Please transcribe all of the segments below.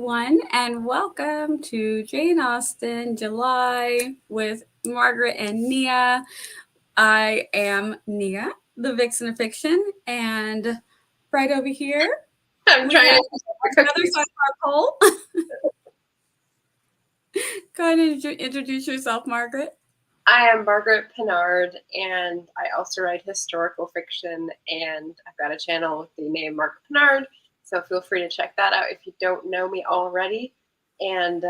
everyone, and welcome to Jane Austen July with Margaret and Nia. I am Nia, the Vixen of Fiction, and right over here I'm we trying have to another side of our poll. Go ahead and introduce yourself, Margaret. I am Margaret Pinard, and I also write historical fiction, and I've got a channel with the name Margaret Pinard, so feel free to check that out if you don't know me already. And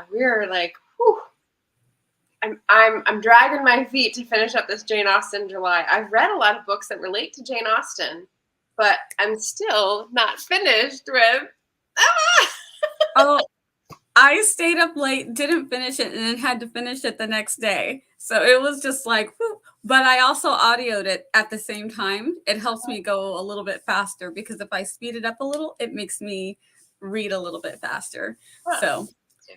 we're like, whew, I'm dragging my feet to finish up this Jane Austen July. I've read a lot of books that relate to Jane Austen, but I'm still not finished with Emma. Oh, I stayed up late, didn't finish it, and then had to finish it the next day. So it was just like, whew. But I also audioed it at the same time. It helps me go a little bit faster because if I speed it up a little, it makes me read a little bit faster. So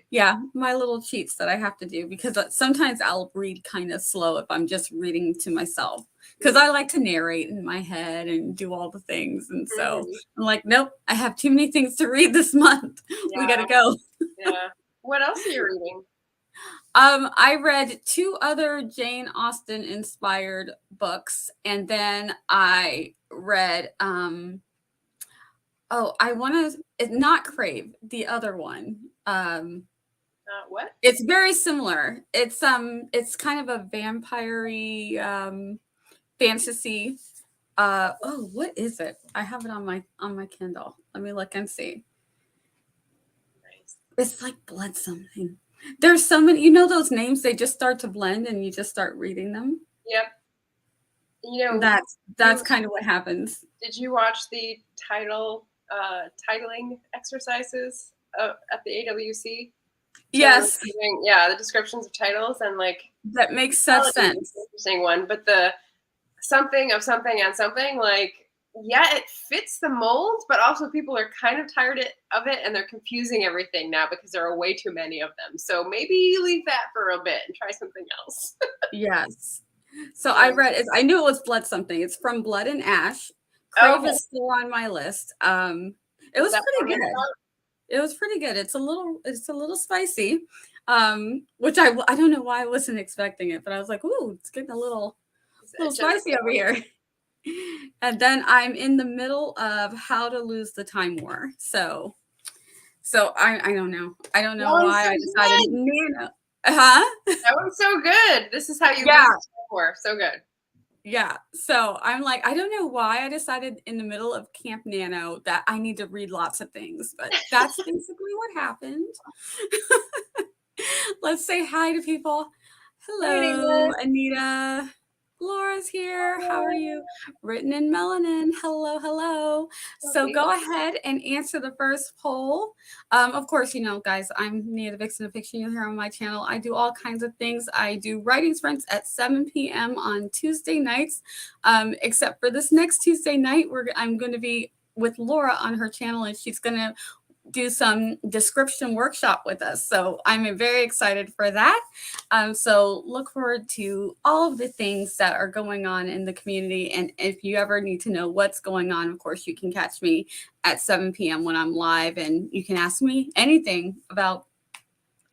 yeah, my little cheats that I have to do because sometimes I'll read kind of slow if I'm just reading to myself because I like to narrate in my head and do all the things. And so I'm like, nope, I have too many things to read this month. We got to go. Yeah. What else are you reading? I read 2 other Jane Austen inspired books, and then I read I want to not Crave, the other one. What? It's very similar. It's kind of a vampire-y fantasy. What is it? I have it on my Kindle. Let me look and see. Nice. It's like blood something. There's so many, those names, they just start to blend and you just start reading them. Yep. That's kind of what happens. Did you watch the titling exercises at the AWC? Yes. The descriptions of titles and that makes such sense. Interesting one, but the something of something and something, it fits the mold, but also people are kind of tired of it and they're confusing everything now because there are way too many of them. So maybe leave that for a bit and try something else. Yes. So I knew it was Blood something. It's from Blood and Ash. Crave is still on my list. It was pretty good. It was pretty good. It's a little spicy, which I don't know why I wasn't expecting it, but I was like, ooh, it's getting a little spicy over here. And then I'm in the middle of How to Lose the Time War. So I don't know. I don't know why I decided Nano. That one's so good. This is how you lose the time war. So good. Yeah. So I'm like, I don't know why I decided in the middle of Camp Nano that I need to read lots of things, but that's basically what happened. Let's say hi to people. Hello, Anita. Laura's here. How are you? Written in melanin. Hello, hello. So go ahead and answer the first poll. Of course, guys, I'm Nia the Vixen of Fiction. You'll hear on my channel. I do all kinds of things. I do writing sprints at 7 p.m. on Tuesday nights. Except for this next Tuesday night, I'm going to be with Laura on her channel, and she's going to do some description workshop with us. So I'm very excited for that. So look forward to all of the things that are going on in the community. And if you ever need to know what's going on, of course, you can catch me at 7 p.m. when I'm live, and you can ask me anything about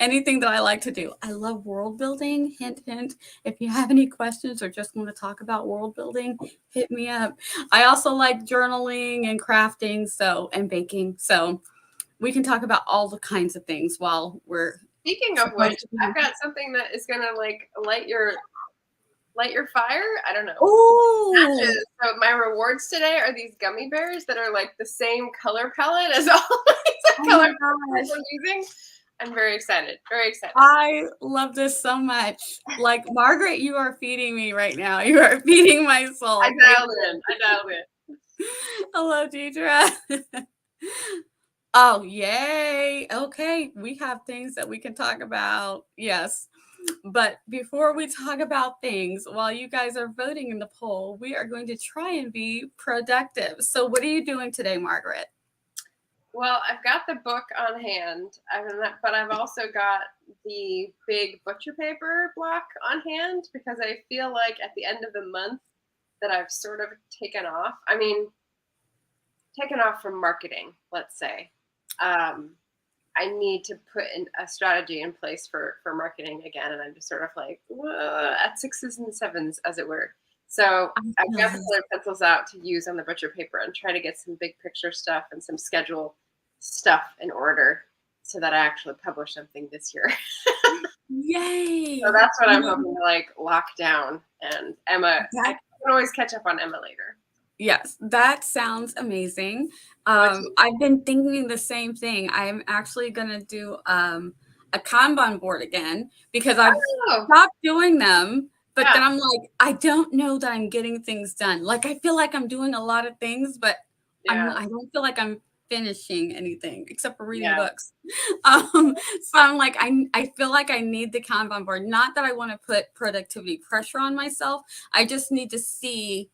anything that I like to do. I love world building. Hint, hint. If you have any questions or just want to talk about world building, hit me up. I also like journaling and crafting, and baking. So we can talk about all the kinds of things while we're. Speaking of which, I've got something that is gonna light your fire. I don't know. Oh. So my rewards today are these gummy bears that are like the same color palette as all the color palettes I'm using. I'm very excited. Very excited. I love this so much. Like, Margaret, you are feeding me right now. You are feeding my soul. I dialed in. Hello, Deidre. Oh, yay. Okay. We have things that we can talk about. Yes. But before we talk about things, while you guys are voting in the poll, we are going to try and be productive. So what are you doing today, Margaret? Well, I've got the book on hand, but I've also got the big butcher paper block on hand because I feel like at the end of the month that I've sort of taken off. I mean, taken off from marketing, let's say. I need to put in a strategy in place for marketing again, and I'm just sort of like at 6s and 7s, as it were. So I've got the colored pencils out to use on the butcher paper and try to get some big picture stuff and some schedule stuff in order so that I actually publish something this year. Yay! So that's what I'm hoping to like lock down. And Emma, I can always catch up on Emma later. Yes, that sounds amazing. I've been thinking the same thing. I'm actually going to do a Kanban board again because I've stopped doing them. But then I'm like, I don't know that I'm getting things done. Like, I feel like I'm doing a lot of things, but I don't feel like I'm finishing anything except for reading books. So I'm like, I feel like I need the Kanban board. Not that I want to put productivity pressure on myself. I just need to see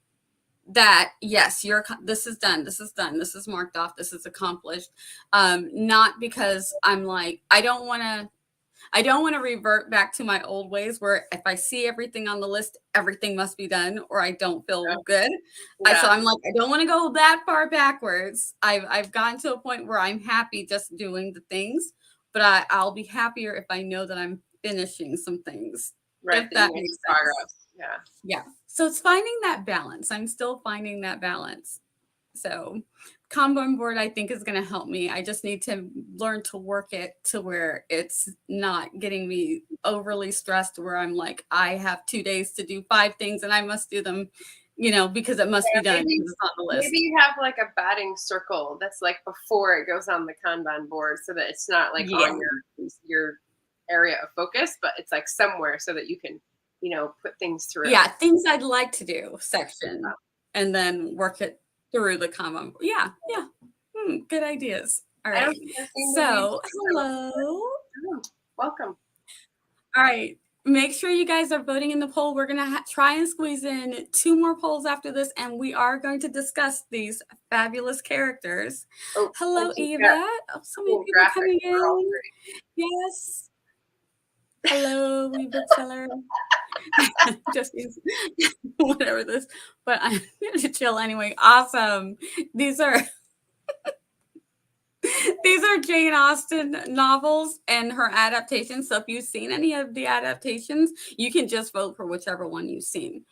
that yes, this is done, this is marked off, this is accomplished. Not because I'm like, I don't want to revert back to my old ways where if I see everything on the list, everything must be done or I don't feel good. So I'm like, I don't want to go that far backwards. I've gotten to a point where I'm happy just doing the things, but I'll be happier if I know that I'm finishing some things. Right. If that makes progress. Yeah. So it's finding that balance. I'm still finding that balance. So Kanban board, I think, is going to help me. I just need to learn to work it to where it's not getting me overly stressed where I'm like, I have 2 days to do 5 things and I must do them, because it must be done. It's on the list. Maybe you have like a batting circle that's like before it goes on the Kanban board so that it's not like on your area of focus, but it's like somewhere so that you can put things through. Yeah, things I'd like to do section and then work it through the Kanban. Yeah. Good ideas. All right. So, hello. Welcome. All right. Make sure you guys are voting in the poll. We're going to try and squeeze in 2 more polls after this, and we are going to discuss these fabulous characters. Hello, Eva. So many people coming in. Yes. Hello, we bookseller. Just whatever this, but I'm going to chill anyway. Awesome. These are Jane Austen novels and her adaptations. So if you've seen any of the adaptations, you can just vote for whichever one you've seen.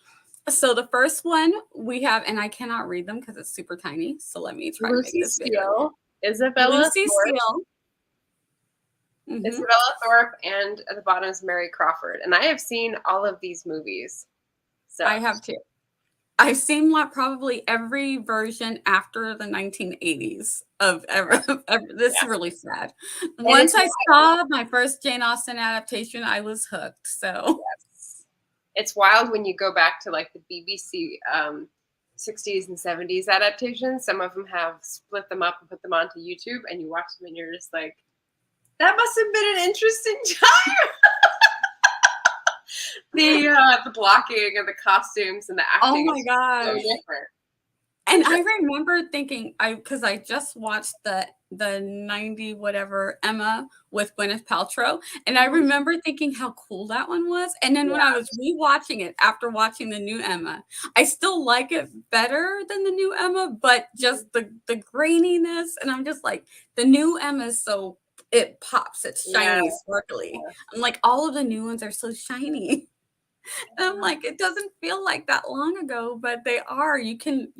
So the first one we have, and I cannot read them because it's super tiny. So let me try to make this bigger. Isabella Lucy Steele. Isabella Thorpe, and at the bottom is Mary Crawford. And I have seen all of these movies. So I have too. I've seen probably every version after the 1980s of this is really sad. Once I saw my first Jane Austen adaptation, I was hooked. So it's wild when you go back to like the BBC 60s and 70s adaptations. Some of them have split them up and put them onto YouTube, and you watch them and you're just like, that must have been an interesting time. The blocking and the costumes and the acting. Oh my gosh. So different. And I remember thinking, because I just watched the 90 whatever Emma with Gwyneth Paltrow, and I remember thinking how cool that one was. And then when I was rewatching it after watching the new Emma, I still like it better than the new Emma, but just the graininess, and I'm just like, the new Emma is so it pops, it's shiny, sparkly. I'm like, all of the new ones are so shiny. And I'm like, it doesn't feel like that long ago, but they are. You can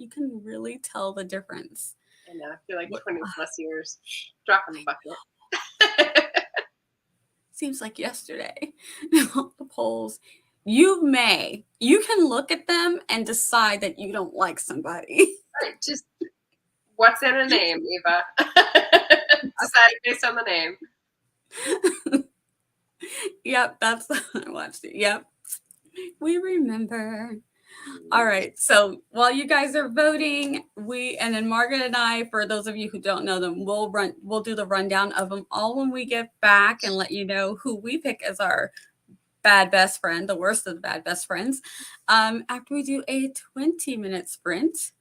really tell the difference. I know. I feel like 20 plus years. Drop in the bucket. Seems like yesterday. The polls. You can look at them and decide that you don't like somebody. Right. Just what's in a name, Eva? Decided based on the name. Yep, I watched it. Yep. We remember. All right. So while you guys are voting, and then Margaret and I, for those of you who don't know them, we'll do the rundown of them all when we get back and let you know who we pick as our bad best friend, the worst of the bad best friends. After we do a 20-minute sprint,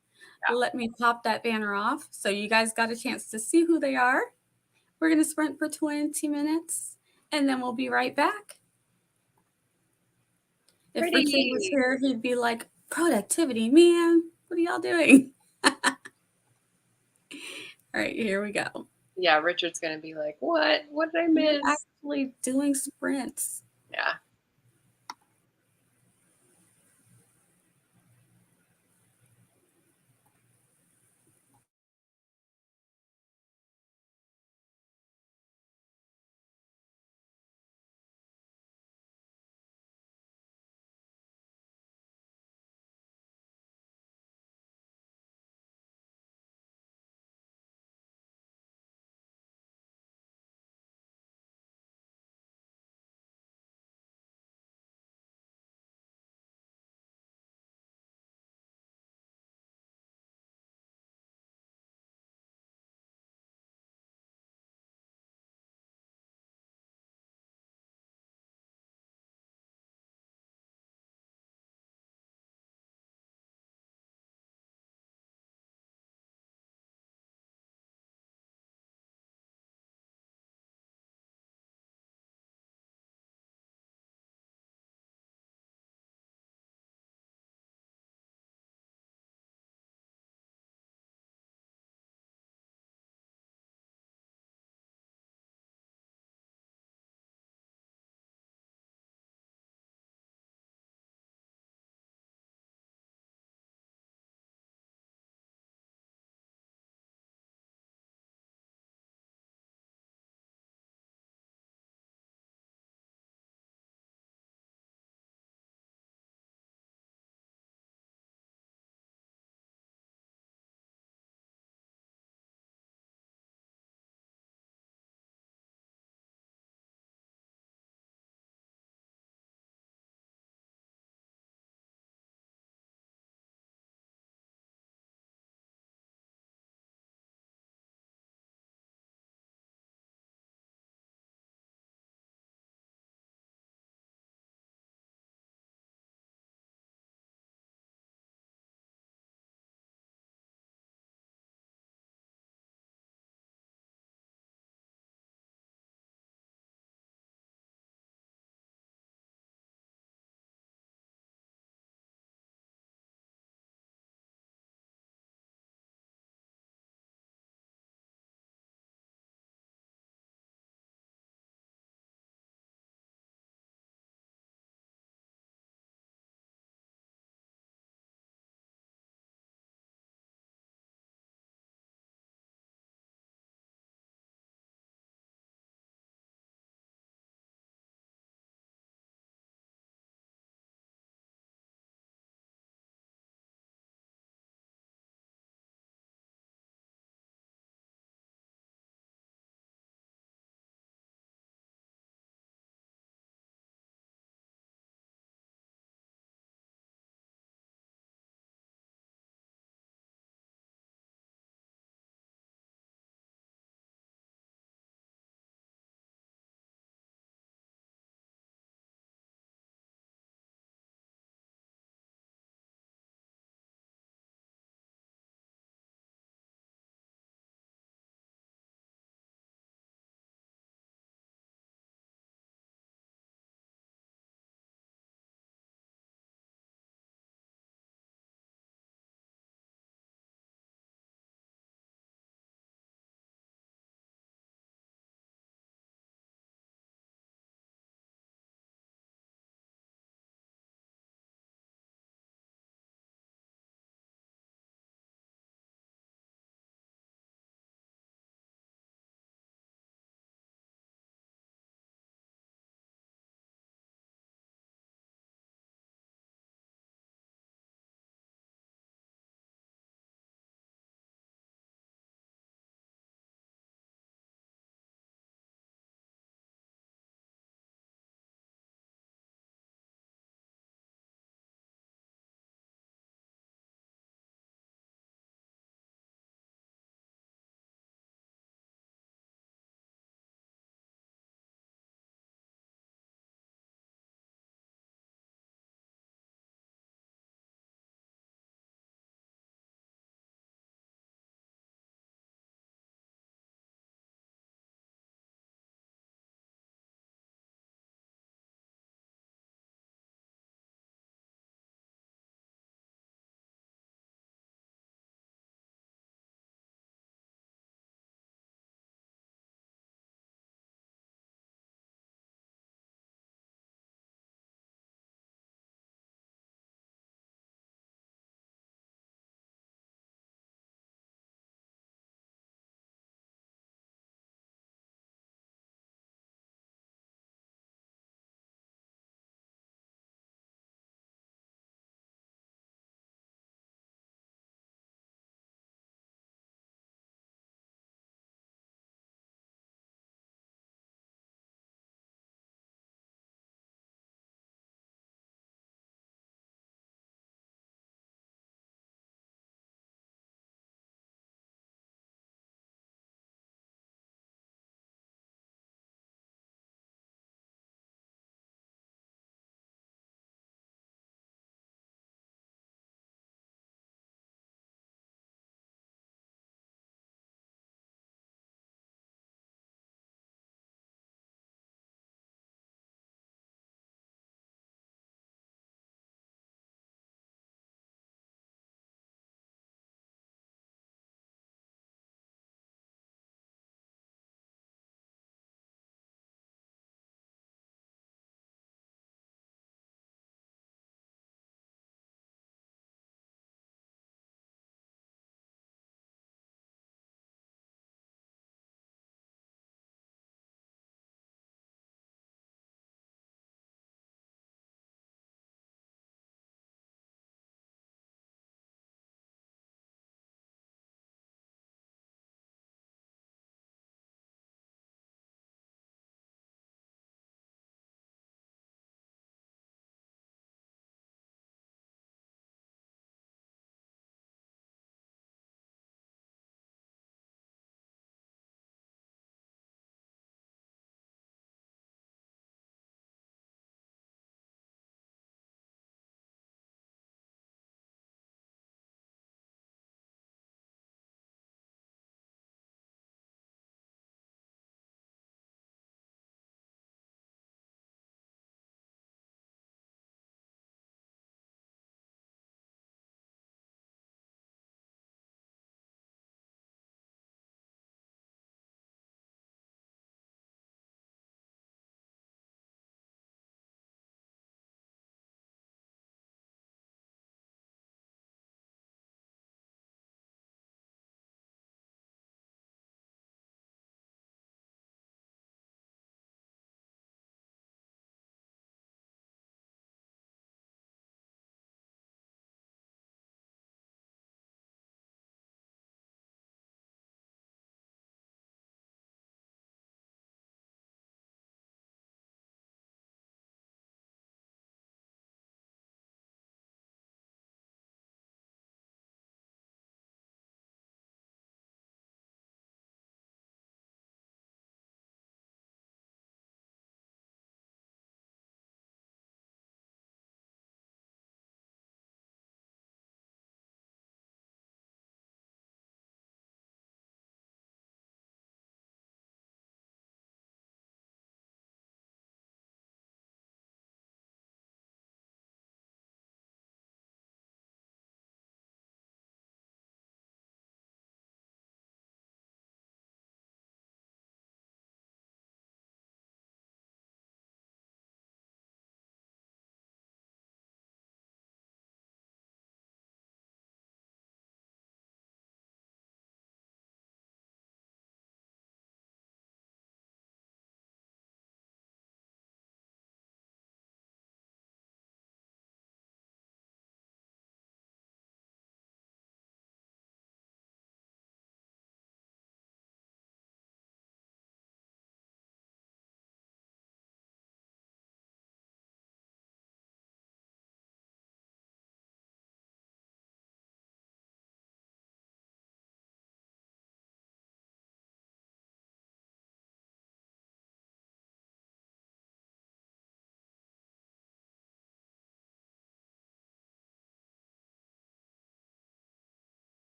let me pop that banner off. So you guys got a chance to see who they are. We're going to sprint for 20 minutes and then we'll be right back. If Richard was here, he'd be like, productivity, man. What are y'all doing? All right, here we go. Yeah, Richard's gonna be like, "What? What did I You're miss?" actually doing sprints. Yeah.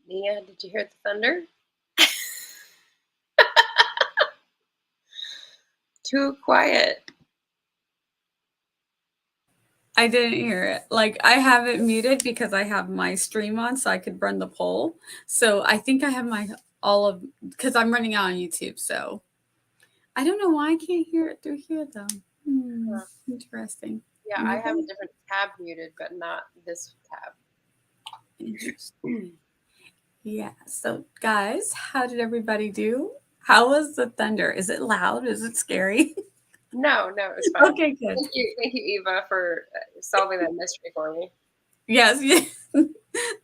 Nia, did you hear the thunder? Too quiet. I didn't hear it. Like, I have it muted because I have my stream on so I could run the poll. So I think I have because I'm running out on YouTube. So I don't know why I can't hear it through here though. Interesting. Yeah, I have a different tab muted, but not this tab. Interesting. Yeah. So guys, how did everybody do? How was the thunder? Is it loud? Is it scary? No, it was fine. Okay, good. Thank you, Eva, for solving that mystery for me. Yes. The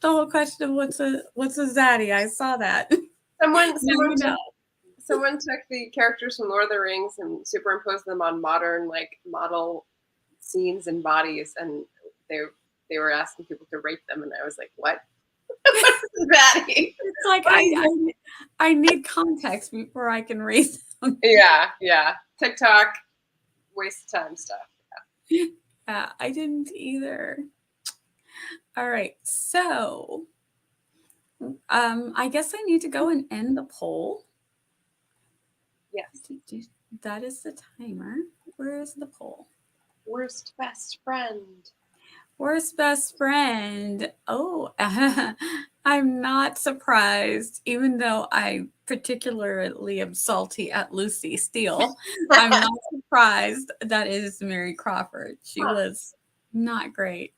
whole question of what's a zaddy? I saw that. Someone took the characters from Lord of the Rings and superimposed them on modern model scenes and bodies, and they were asking people to rate them, and I was like, what? What's zaddy? It's like I need context before I can rate them. Yeah. TikTok, waste of time stuff. Yeah, I didn't either. All right, so I guess I need to go and end the poll. Yes. That is the timer. Where is the poll? Worst best friend. Worst best friend. Oh, I'm not surprised, even though I particularly am salty at Lucy Steele. I'm not surprised that it is Mary Crawford. She was not great.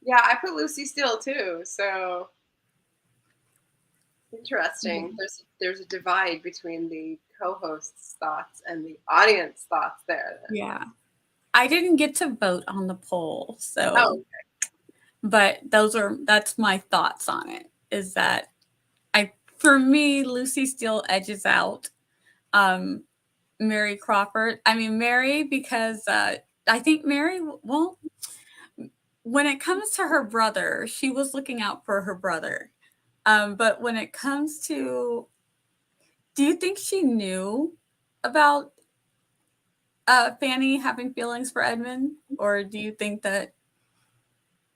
Yeah, I put Lucy Steele too, so interesting. Mm-hmm. There's a divide between the co-host's thoughts and the audience thoughts there. Yeah. I didn't get to vote on the poll, so okay. But that's my thoughts on it, is that for me, Lucy Steele edges out Mary Crawford. I mean, Mary, because I think Mary, well, when it comes to her brother, she was looking out for her brother. But when it comes to, do you think she knew about Fanny having feelings for Edmund? Or do you think that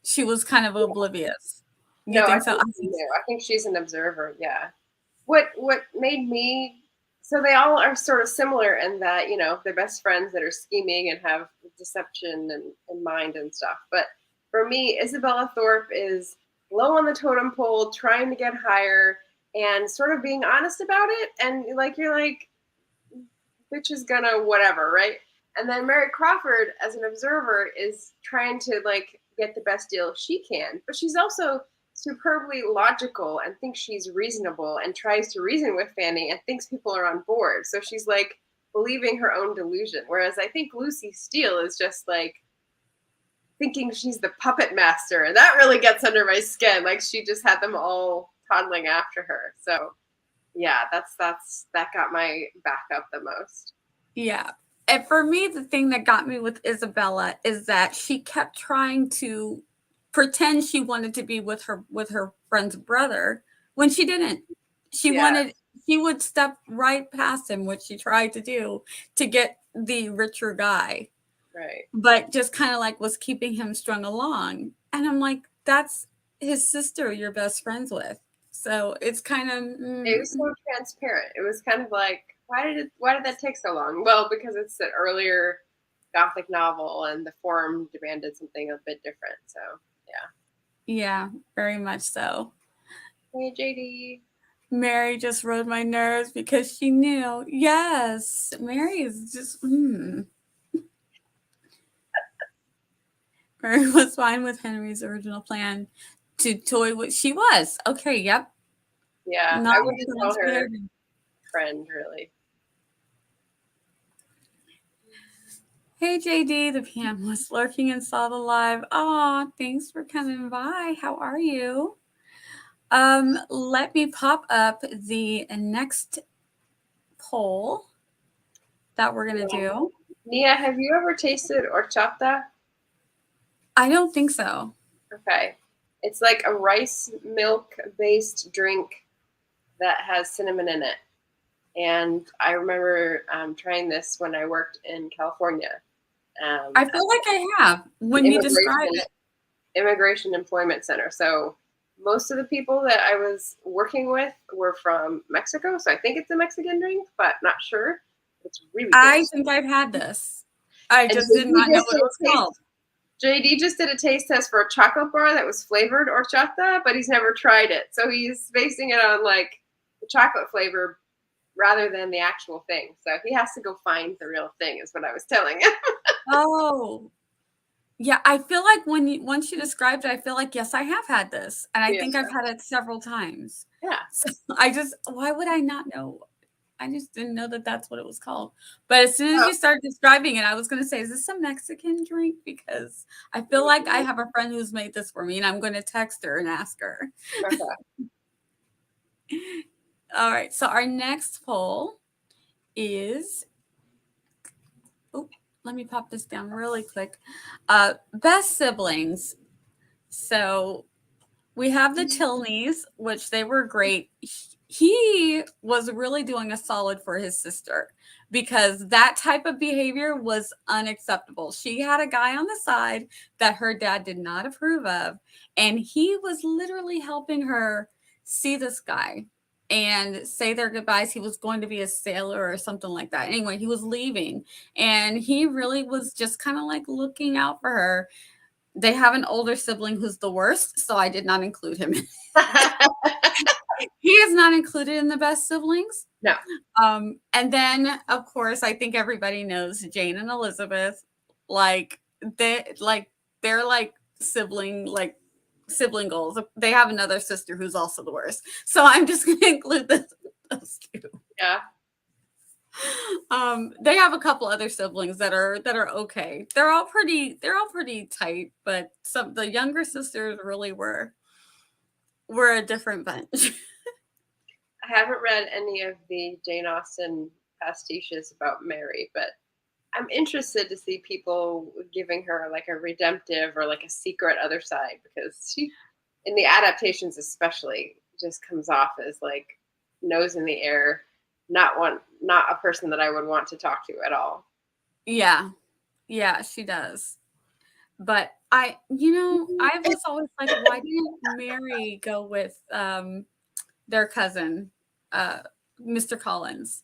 she was kind of oblivious? No, I think she's an observer. Yeah. What made me, so they all are sort of similar in that, they're best friends that are scheming and have deception in mind and stuff. But for me, Isabella Thorpe is low on the totem pole, trying to get higher and sort of being honest about it. And you're like, bitch is gonna whatever, right? And then Mary Crawford, as an observer, is trying to get the best deal she can, but she's also superbly logical and thinks she's reasonable and tries to reason with Fanny and thinks people are on board. So she's believing her own delusion. Whereas I think Lucy Steele is just thinking she's the puppet master, and that really gets under my skin. She just had them all toddling after her. So yeah, that got my back up the most. Yeah. And for me, the thing that got me with Isabella is that she kept trying to pretend she wanted to be with her friend's brother when she didn't. She would step right past him, which she tried to do, to get the richer guy. Right. But just kind of was keeping him strung along. And I'm like, that's his sister you're best friends with. So it's kind of it was so transparent. It was kind of why did that take so long? Well, because it's an earlier Gothic novel and the form demanded something a bit different. So yeah, very much so. Hey, JD. Mary just rode my nerves because she knew. Yes, Mary is just. Mary was fine with Henry's original plan to toy with. She was okay. Yep. Yeah, I wouldn't tell her friend really. Hey JD, the PM was lurking and saw the live. Aw, thanks for coming by. How are you? Let me pop up the next poll that we're gonna do. Nia, have you ever tasted horchata? I don't think so. Okay. It's like a rice milk based drink that has cinnamon in it. And I remember trying this when I worked in California. I feel like I have when you describe it. Immigration Employment Center. So most of the people that I was working with were from Mexico. So I think it's a Mexican drink, but not sure. It's really good. I think I've had this. I just did not know what it was called. JD just did a taste test for a chocolate bar that was flavored horchata, but he's never tried it. So he's basing it on like the chocolate flavor rather than the actual thing. So he has to go find the real thing, is what I was telling him. Oh, yeah. I feel like once you described it, I feel like, yes, I have had this. And I think I've had it several times. Yeah. So why would I not know? I just didn't know that that's what it was called. But as soon as you started describing it, I was going to say, is this a Mexican drink? Because I feel like I have a friend who's made this for me, and I'm going to text her and ask her. Okay. All right. So our next poll is, let me pop this down really quick. Best siblings. So we have the Tilneys, which they were great. He was really doing a solid for his sister because that type of behavior was unacceptable. She had a guy on the side that her dad did not approve of, and he was literally helping her see this guy and say their goodbyes. He was going to be a sailor or something like that. Anyway, he was leaving, and he really was just kind of like looking out for her. They have an older sibling who's the worst, so I did not include him. He is not included in the best siblings. No. And then, of course, I think everybody knows Jane and Elizabeth. They're like sibling goals. They have another sister who's also the worst. So I'm just going to include those two. Yeah. They have a couple other siblings that are okay. They're all pretty tight, but the younger sisters really were a different bunch. I haven't read any of the Jane Austen pastiches about Mary, but I'm interested to see people giving her like a redemptive or like a secret other side, because she, in the adaptations especially, just comes off as like nose in the air, not a person that I would want to talk to at all. Yeah, she does. But I was always like, why didn't Mary go with their cousin, Mr. Collins?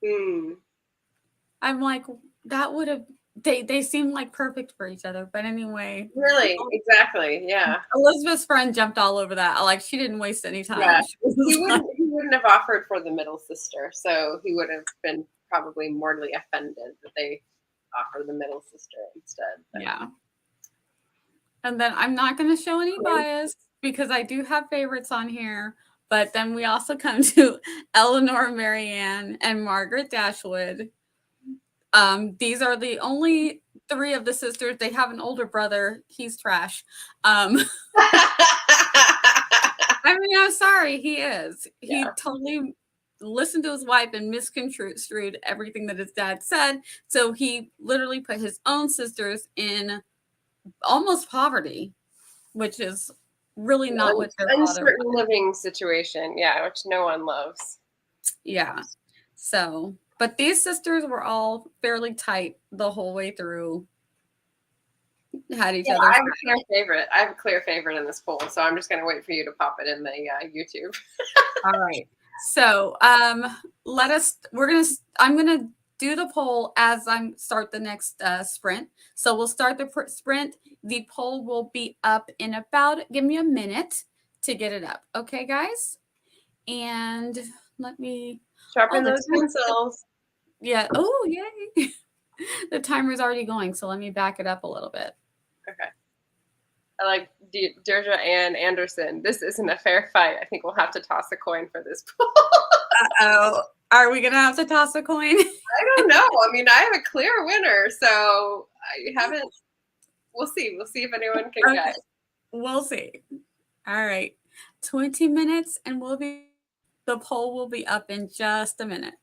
I'm like, that would have, they seem like perfect for each other. But anyway. Really? Exactly. Yeah. Elizabeth's friend jumped all over that. Like, she didn't waste any time. Yeah. He wouldn't have offered for the middle sister, so he would have been probably mortally offended that they offer the middle sister instead. But. Yeah. And then I'm not going to show any bias because I do have favorites on here. But then we also come to Eleanor Marianne and Margaret Dashwood. These are the only three of the sisters. They have an older brother. He's trash. I mean, I'm sorry. He is. Yeah. He totally listened to his wife and misconstrued everything that his dad said. So he literally put his own sisters in almost poverty, which is really not what their father uncertain living situation. Yeah, which no one loves. Yeah. So, but these sisters were all fairly tight the whole way through. Had each other. I have a clear favorite in this poll, so I'm just going to wait for you to pop it in the YouTube. All right. So, I'm going to do the poll as I start the next sprint. So we'll start the sprint. The poll will be up in about, give me a minute to get it up. Okay, guys? And let me sharpen those pencils. Yeah. Oh, yay. The timer's already going, so let me back it up a little bit. Okay. I like Deirdre Ann Anderson. This isn't a fair fight. I think we'll have to toss a coin for this poll. Uh-oh. Are we going to have to toss a coin? I don't know. I mean, I have a clear winner, so I haven't. We'll see. We'll see if anyone can guess. We'll see. All right. 20 minutes, and the poll will be up in just a minute.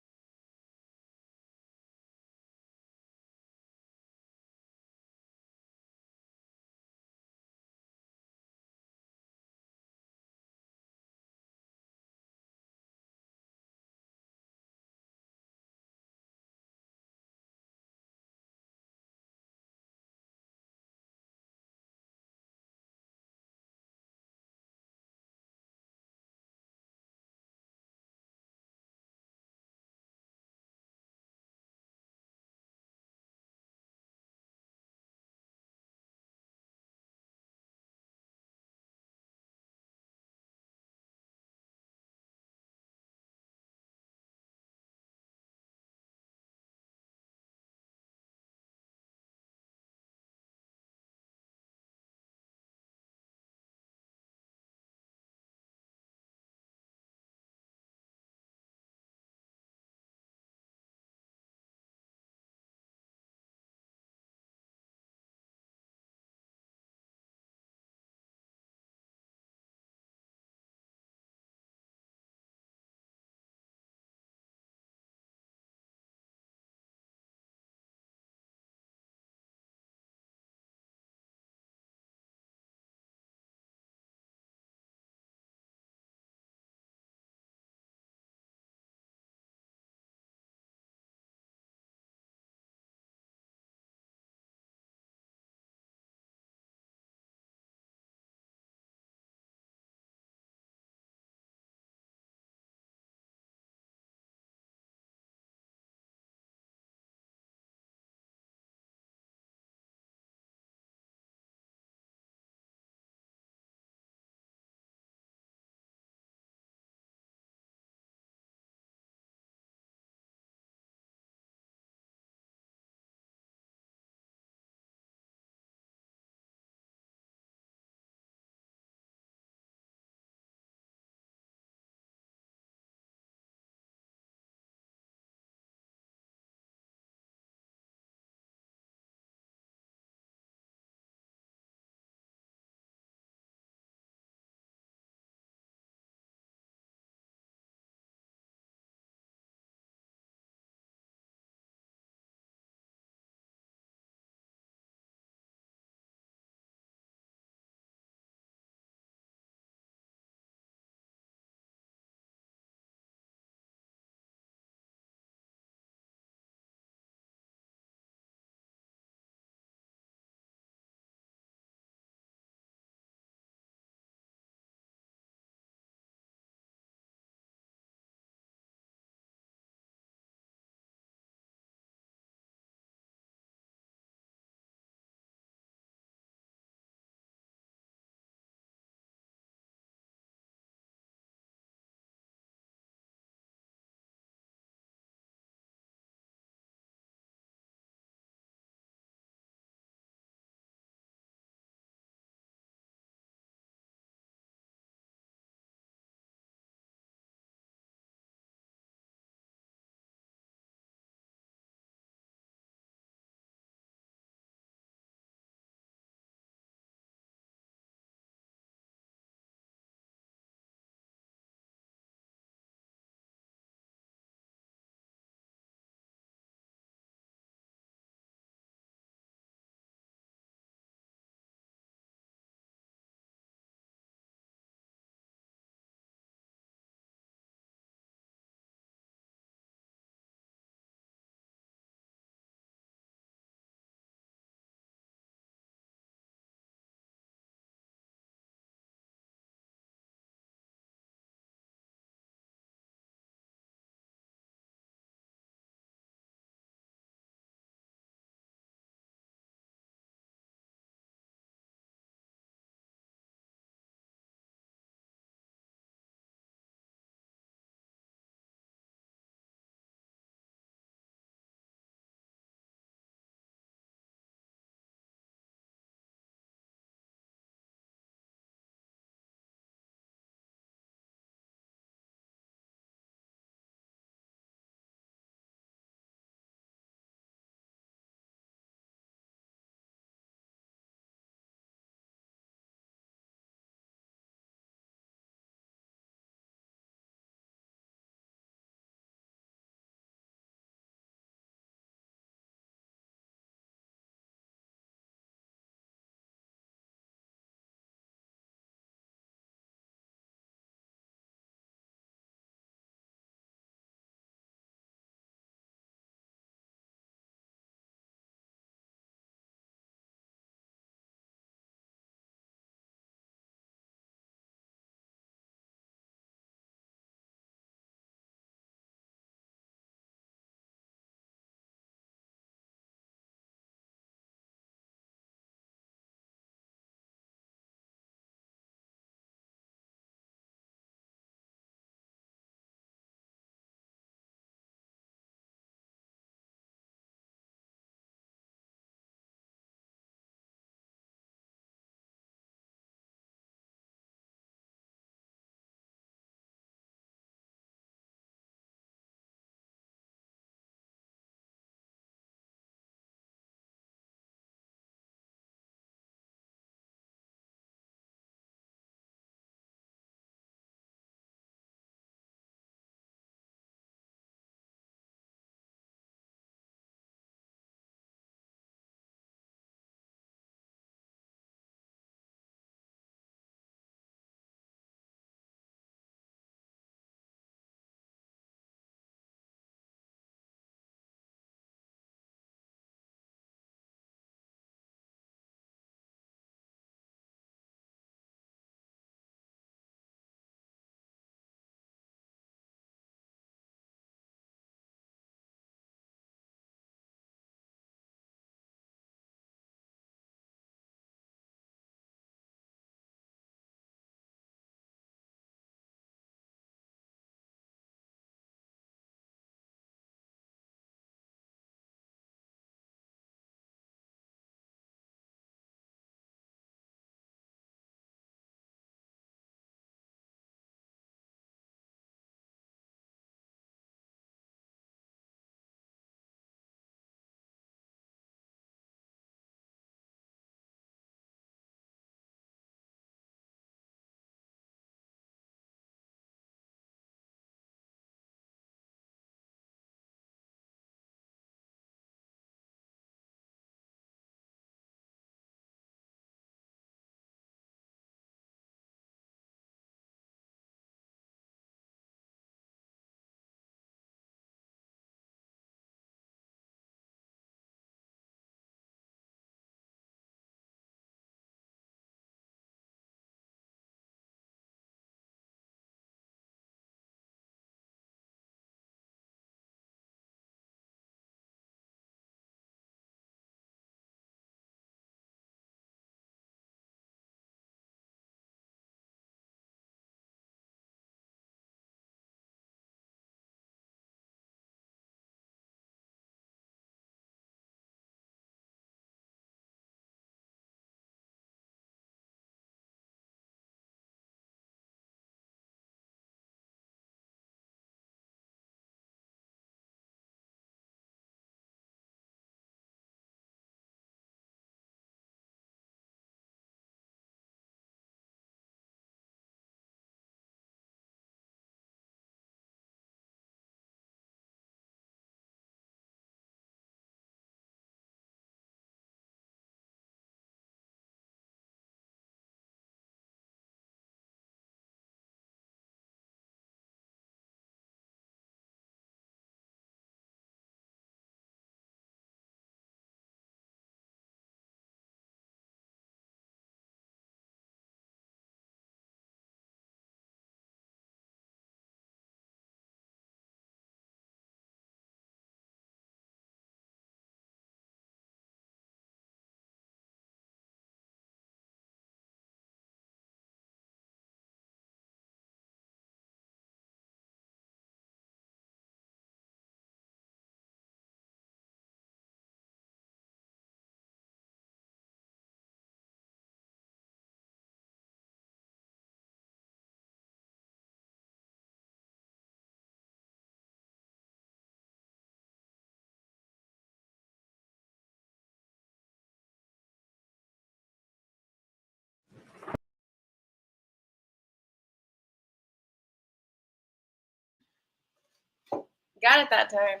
Got it that time.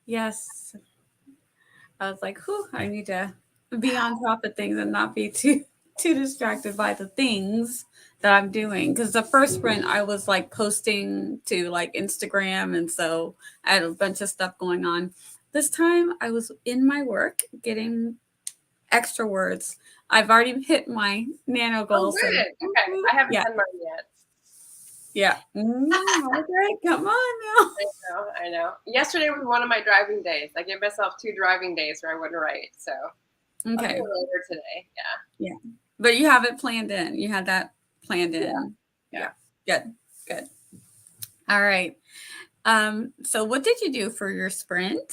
Yes. I was like, whew, I need to be on top of things and not be too distracted by the things that I'm doing. Because the first sprint I was like posting to like Instagram, and so I had a bunch of stuff going on. This time I was in my work getting extra words. I've already hit my nano goal. Oh, good. Okay. I haven't done mine yet. Yeah. Margaret, come on now. I know. Yesterday was one of my driving days. I gave myself 2 driving days where I wouldn't write. So okay. I'll do it later today. Yeah. But you have it planned in. You had that planned in. Yeah. Good. All right. So what did you do for your sprint?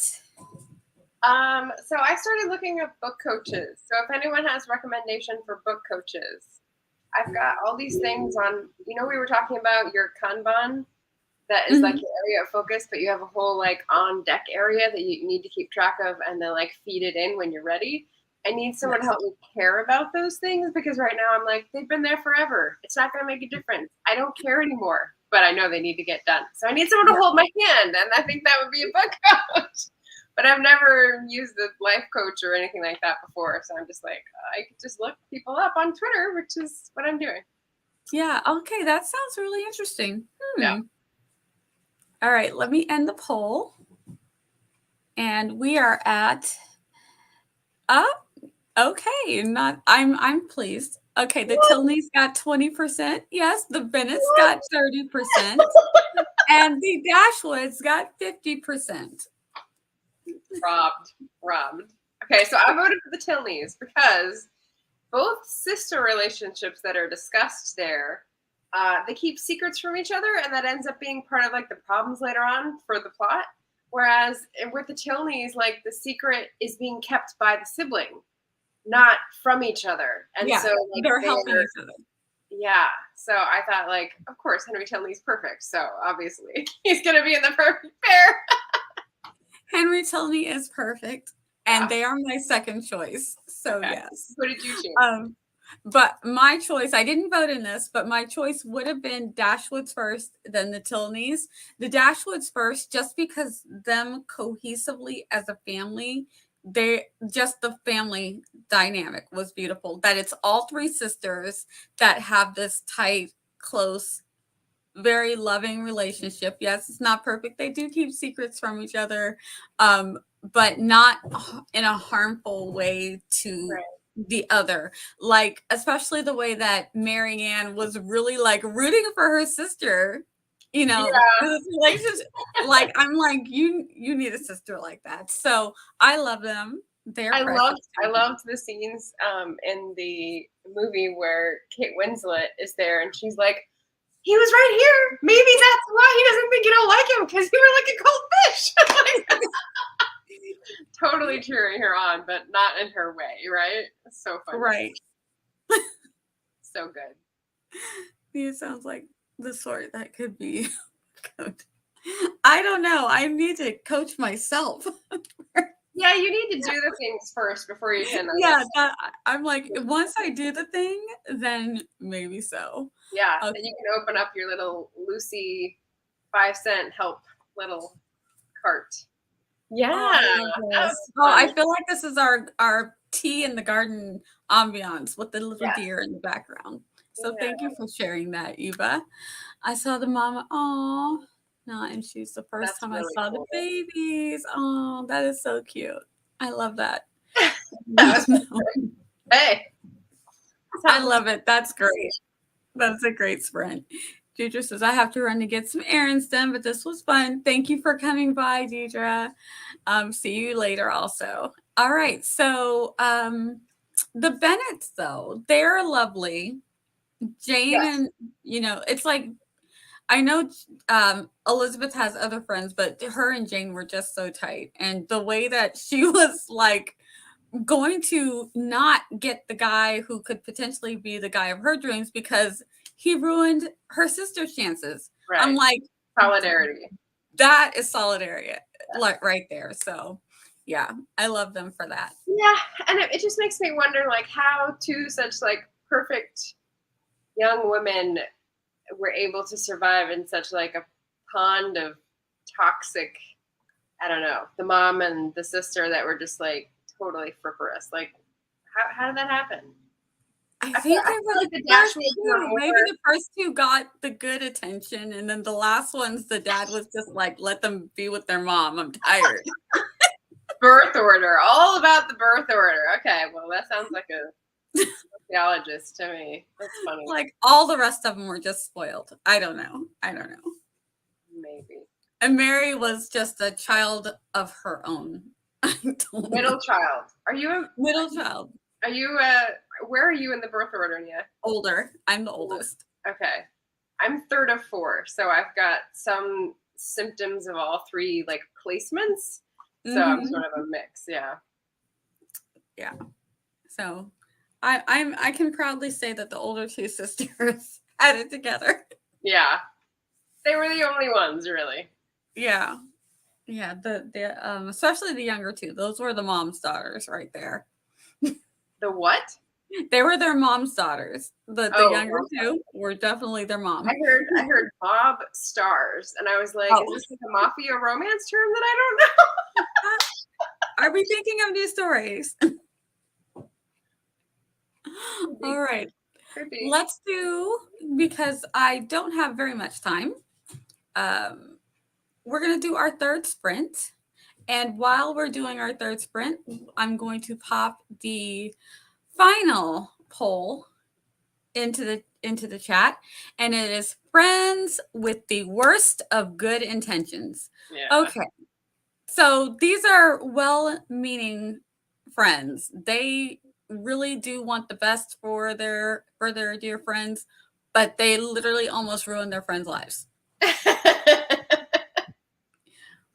So I started looking at book coaches. So if anyone has recommendation for book coaches, I've got all these things on, we were talking about your Kanban that is like your area of focus, but you have a whole like on deck area that you need to keep track of and then like feed it in when you're ready. I need someone to help me care about those things because right now I'm like, they've been there forever. It's not going to make a difference. I don't care anymore, but I know they need to get done. So I need someone to hold my hand, and I think that would be a book coach. But I've never used a life coach or anything like that before. So I'm just like, I could just look people up on Twitter, which is what I'm doing. Yeah. Okay. That sounds really interesting. Yeah. All right. Let me end the poll. And we are at okay. I'm pleased. Okay, the Tilneys got 20%. Yes, the Bennetts got 30%. And the Dashwoods got 50%. Robbed. Okay, so I voted for the Tilneys because both sister relationships that are discussed there, they keep secrets from each other, and that ends up being part of like the problems later on for the plot. Whereas with the Tilneys, like the secret is being kept by the sibling, not from each other. And so like, they're helping each other. Yeah. So I thought, like, of course, Henry Tilney's perfect. So obviously he's going to be in the perfect pair. Henry Tilney is perfect. And they are my second choice. So yes. What did you choose? But my choice, I didn't vote in this, but my choice would have been Dashwoods first, then the Tilneys. The Dashwoods first, just because them cohesively as a family, the family dynamic was beautiful. That it's all 3 sisters that have this tight, close, very loving relationship. Yes, it's not perfect. They do keep secrets from each other, but not in a harmful way to the other. Like, especially the way that Marianne was really like rooting for her sister, this relationship. Like, I'm like, you need a sister like that. So I love them. I loved the scenes in the movie where Kate Winslet is there and she's like, he was right here. Maybe that's why he doesn't think you don't like him, because you were like a cold fish. Totally cheering her on, but not in her way, right? It's so funny. Right. So good. It sounds like the sort that could be coached. I don't know. I need to coach myself. Yeah, you need to do the things first before you can. I'm like, once I do the thing, then maybe so. Yeah, then you can open up your little Lucy 5-cent help little cart. Yeah. I feel like this is our tea in the garden ambiance with the little deer in the background. So thank you for sharing that, Eva. I saw the mama. Oh, no, and she's the first time really I saw the babies. Oh, that is so cute. I love that. Hey. I love it. That's great. That's a great sprint. Deidre says, I have to run to get some errands done, but this was fun. Thank you for coming by, Deidre. See you later also. All right. So the Bennetts, though, they're lovely. Jane and, it's like, I know Elizabeth has other friends, but her and Jane were just so tight. And the way that she was like going to not get the guy who could potentially be the guy of her dreams because he ruined her sister's chances. Right. I'm like, solidarity. That is solidarity, like right there. So yeah, I love them for that. Yeah. And it just makes me wonder, like, how 2 such like perfect young women were able to survive in such like a pond of toxic, I don't know, the mom and the sister that were just like totally fripperous. Like, how did that happen? I I feel, think I they were feel like the the first Dashwoods were two. more. Maybe the first two got the good attention, and then the last ones, the dad was just like, let them be with their mom. I'm tired. Birth order, all about the birth order. Okay, well, that sounds like a sociologist to me. That's funny. Like all the rest of them were just spoiled. I don't know. Maybe. And Mary was just a child of her own. I don't Middle know. child. Are you a Middle child. Are you where are you in the birth order, Nia? Older. I'm the oldest. Okay. I'm third of four, so I've got some symptoms of all three like placements. So I'm sort of a mix, yeah. Yeah. So I can proudly say that the older two sisters had it together. Yeah. They were the only ones, really. Yeah. Yeah. The especially the younger two. Those were the mom's daughters right there. The what? They were their mom's daughters. The younger two were definitely their mom. I heard Bob Stars, and I was like, Oh. is this like a mafia romance term that I don't know? Are we thinking of new stories? All right. Let's do, because I don't have very much time. We're going to do our third sprint. And while we're doing our third sprint, I'm going to pop the final poll into the chat, and it is friends with the worst of good intentions. Yeah. Okay. So these are well-meaning friends. They really do want the best for their dear friends, but they literally almost ruin their friends' lives.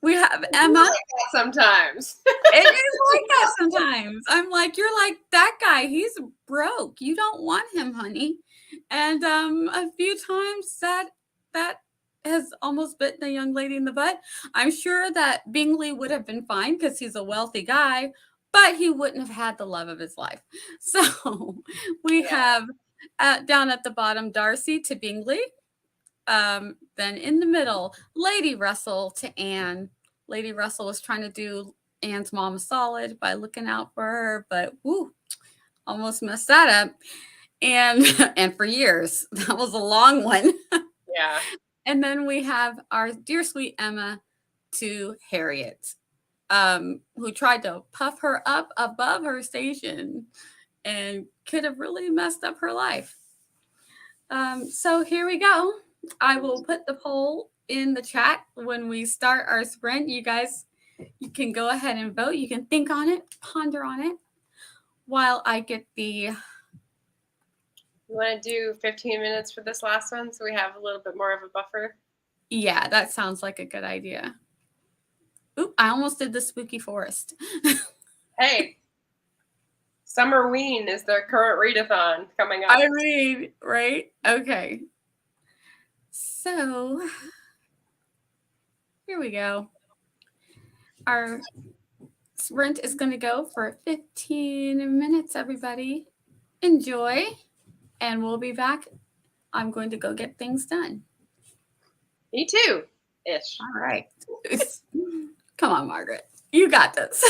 We have Emma. Like that sometimes. It is like that sometimes. I'm like, you're like that guy. He's broke. You don't want him, honey. And a few times that has almost bitten a young lady in the butt. I'm sure that Bingley would have been fine because he's a wealthy guy, but he wouldn't have had the love of his life. So we have down at the bottom Darcy to Bingley. Then in the middle, Lady Russell to Anne. Lady Russell was trying to do Anne's mom a solid by looking out for her, but woo, almost messed that up. And for years, that was a long one. Yeah. And then we have our dear sweet Emma to Harriet, who tried to puff her up above her station and could have really messed up her life. So here we go. I will put the poll in the chat when we start our sprint. You guys, you can go ahead and vote. You can think on it, ponder on it, while I get the... You want to do 15 minutes for this last one so we have a little bit more of a buffer? Yeah, that sounds like a good idea. Oop, I almost did the spooky forest. Hey, Summerween is the current readathon coming up. I mean, right? Okay. So here we go. Our sprint is going to go for 15 minutes, everybody. Enjoy, and we'll be back. I'm going to go get things done. Me too, ish. All right. Come on, Margaret. You got this.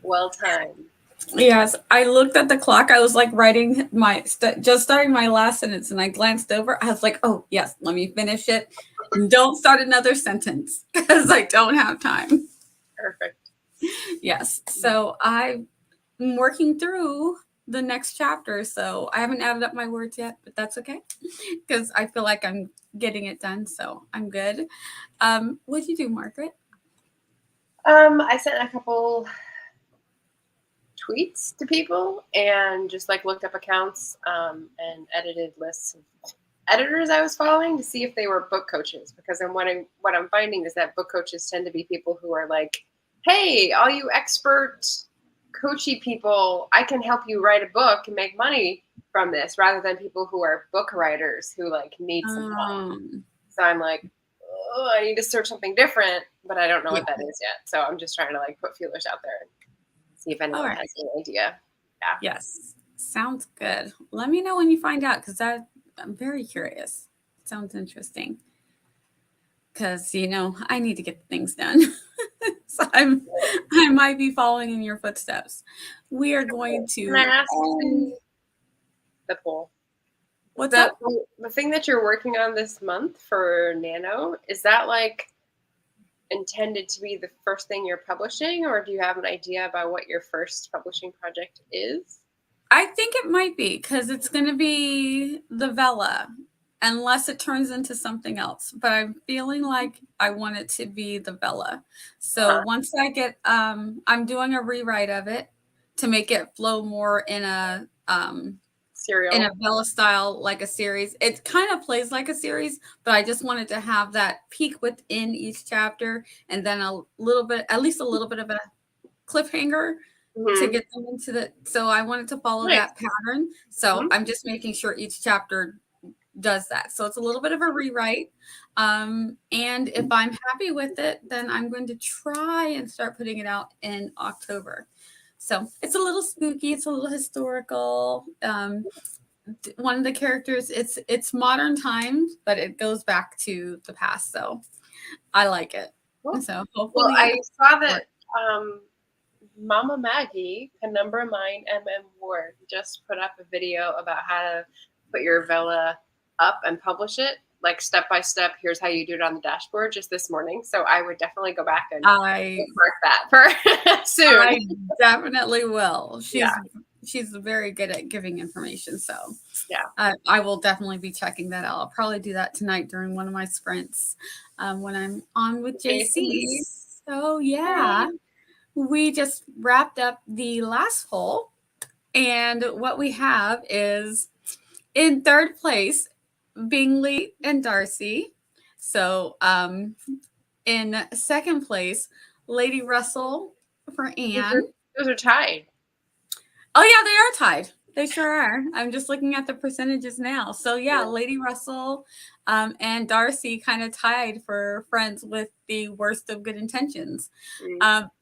Well timed. Yes, I looked at the clock. I was like writing just starting my last sentence, and I glanced over. I was like, "Oh yes, let me finish it. Don't start another sentence because I don't have time." Perfect. Yes, so I'm working through the next chapter. So I haven't added up my words yet, but that's okay because I feel like I'm getting it done. So I'm good. What'd you do, Margaret? I sent a couple tweets to people and just like looked up accounts and edited lists of editors I was following to see if they were book coaches, because what I'm finding is that book coaches tend to be people who are like, hey, all you expert coachy people, I can help you write a book and make money from this, rather than people who are book writers who like need some help. So I'm like, oh, I need to search something different, but I don't know what that is yet. So I'm just trying to like put feelers out there and see if anyone has any idea. Yeah. Yes. Sounds good. Let me know when you find out, because I'm very curious. Sounds interesting. Because, I need to get things done. So I might be following in your footsteps. We are going to. Can I ask the poll? What's up? The thing that you're working on this month for Nano, is that like intended to be the first thing you're publishing, or do you have an idea about what your first publishing project is? I think it might be, because it's going to be the Vela, unless it turns into something else. But I'm feeling like I want it to be the Vela. So once I get, I'm doing a rewrite of it to make it flow more in a serial, in a Vela style, like a series. It kind of plays like a series, but I just wanted to have that peak within each chapter, and then at least a little bit of a cliffhanger to get them into the. So I wanted to follow that pattern. So I'm just making sure each chapter does that. So it's a little bit of a rewrite. And if I'm happy with it, then I'm going to try and start putting it out in October. So it's a little spooky. It's a little historical. One of the characters, it's modern times, but it goes back to the past. So I like it. Cool. So hopefully, well, I saw that Mama Maggie, Penumbra Mine Ward, just put up a video about how to put your Vela up and publish it, like step by step. Here's how you do it on the dashboard, just this morning. So I would definitely go back and mark that for soon. I definitely will. She's very good at giving information. So yeah, I will definitely be checking that out. I'll probably do that tonight during one of my sprints when I'm on with JC. So yeah. We just wrapped up the last poll, and what we have is in third place, Bingley and Darcy. So in second place, Lady Russell for Anne. Those are tied. Oh yeah, they are tied. They sure are. I'm just looking at the percentages now. So yeah, Lady Russell and Darcy kind of tied for friends with the worst of good intentions.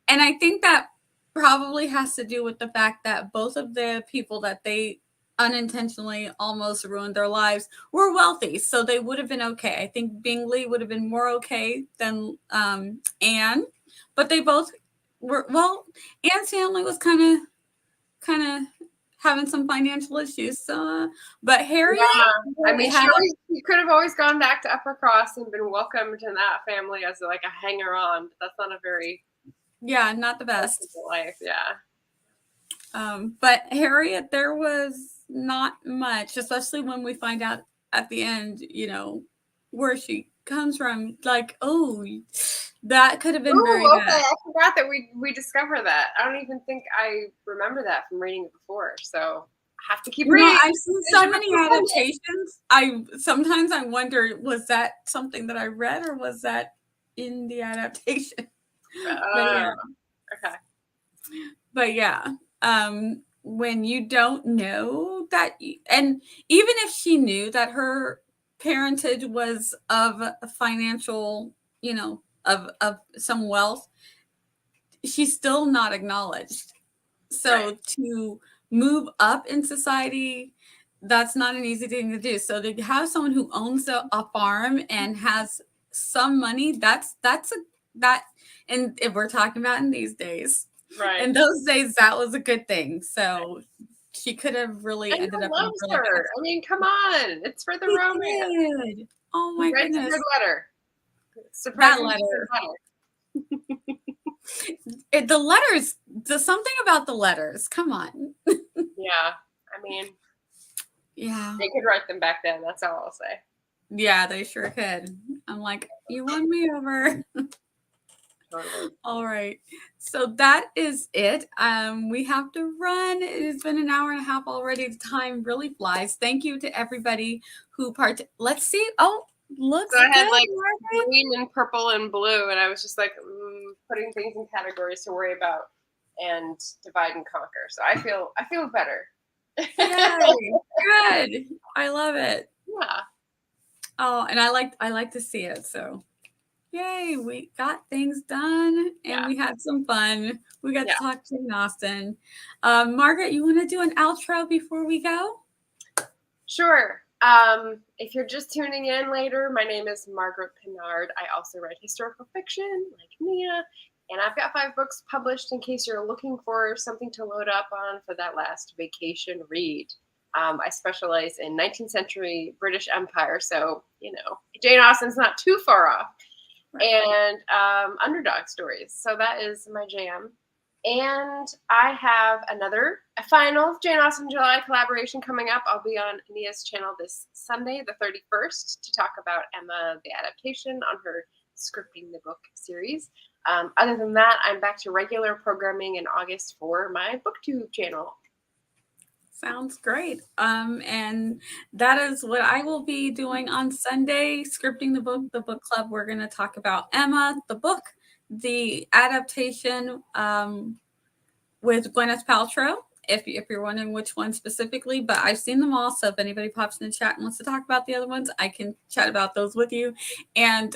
And I think that probably has to do with the fact that both of the people that they unintentionally almost ruined their lives were wealthy. So they would have been okay. I think Bingley would have been more okay than Anne. But they both were, well, Anne's family was kind of having some financial issues. So, but Harriet, I mean, she could have always gone back to Upper Cross and been welcomed in that family as like a hanger-on. But that's not a very not the best life. But Harriet, there was not much, especially when we find out at the end, where she comes from. Like, oh, that could have been very bad. I forgot that we discovered that. I don't even think I remember that from reading it before. So I have to keep reading. I've seen so many adaptations. Sometimes I wonder, was that something that I read, or was that in the adaptation? Okay. But yeah, when you don't know that, and even if she knew that her parentage was of financial, of some wealth, she's still not acknowledged. So to move up in society, that's not an easy thing to do. So to have someone who owns a farm and has some money, and if we're talking about in these days, Right. In those days, that was a good thing. So she could have really And ended who up in a loves really bad her? I mean, come on. It's for the He romance. did. Oh He my writes a goodness. good letter. That Surprisingly letter. good letter. The letters, there's something about the letters. Come on. Yeah. I mean, Yeah. they could write them back then. That's all I'll say. Yeah, they sure could. I'm like, you won me over. Totally. All right. So that is it. We have to run. It has been an hour and a half already. The time really flies. Thank you to everybody who Let's see. Oh, looks So I had good, like Margaret. green and purple and blue, and I was just like putting things in categories to worry about and divide and conquer. So I feel better. Yay. Good. I love it. Yeah. Oh, and I like to see it. So yay, we got things done and we had some fun. We got to talk to Austen. Margaret, you want to do an outro before we go? Sure. If you're just tuning in later, my name is Margaret Pinard. I also write historical fiction, like Nia, and I've got 5 books published in case you're looking for something to load up on for that last vacation read. I specialize in 19th century British Empire, so, Jane Austen's not too far off. And underdog stories. So that is my jam. And I have a final Jane Austen July collaboration coming up. I'll be on Nia's channel this Sunday, the 31st, to talk about Emma, the adaptation, on her Scripting the Book series. Other than that, I'm back to regular programming in August for my BookTube channel. Sounds great. And that is what I will be doing on Sunday, Scripting the book club. We're going to talk about Emma, the book, the adaptation with Gwyneth Paltrow, if you're wondering which one specifically, but I've seen them all. So if anybody pops in the chat and wants to talk about the other ones, I can chat about those with you. And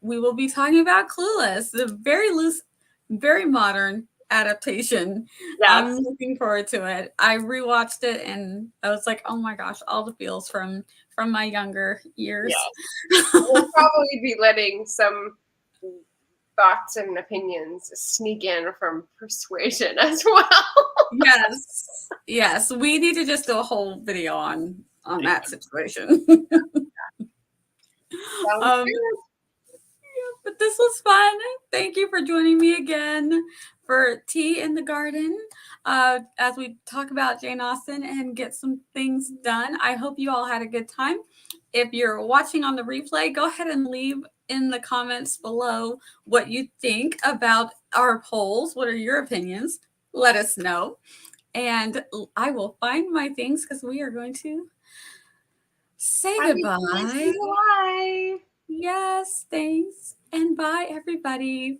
we will be talking about Clueless, the very loose, very modern adaptation. Yes. I'm looking forward to it. I rewatched it and I was like, oh my gosh, all the feels from my younger years. Yes. We'll probably be letting some thoughts and opinions sneak in from Persuasion as well. Yes. We need to just do a whole video on that situation. But this was fun. Thank you for joining me again for Tea in the Garden as we talk about Jane Austen and get some things done. I hope you all had a good time. If you're watching on the replay, go ahead and leave in the comments below what you think about our polls. What are your opinions? Let us know. And I will find my things because we are going to say goodbye. Bye. Yes, thanks. And bye, everybody.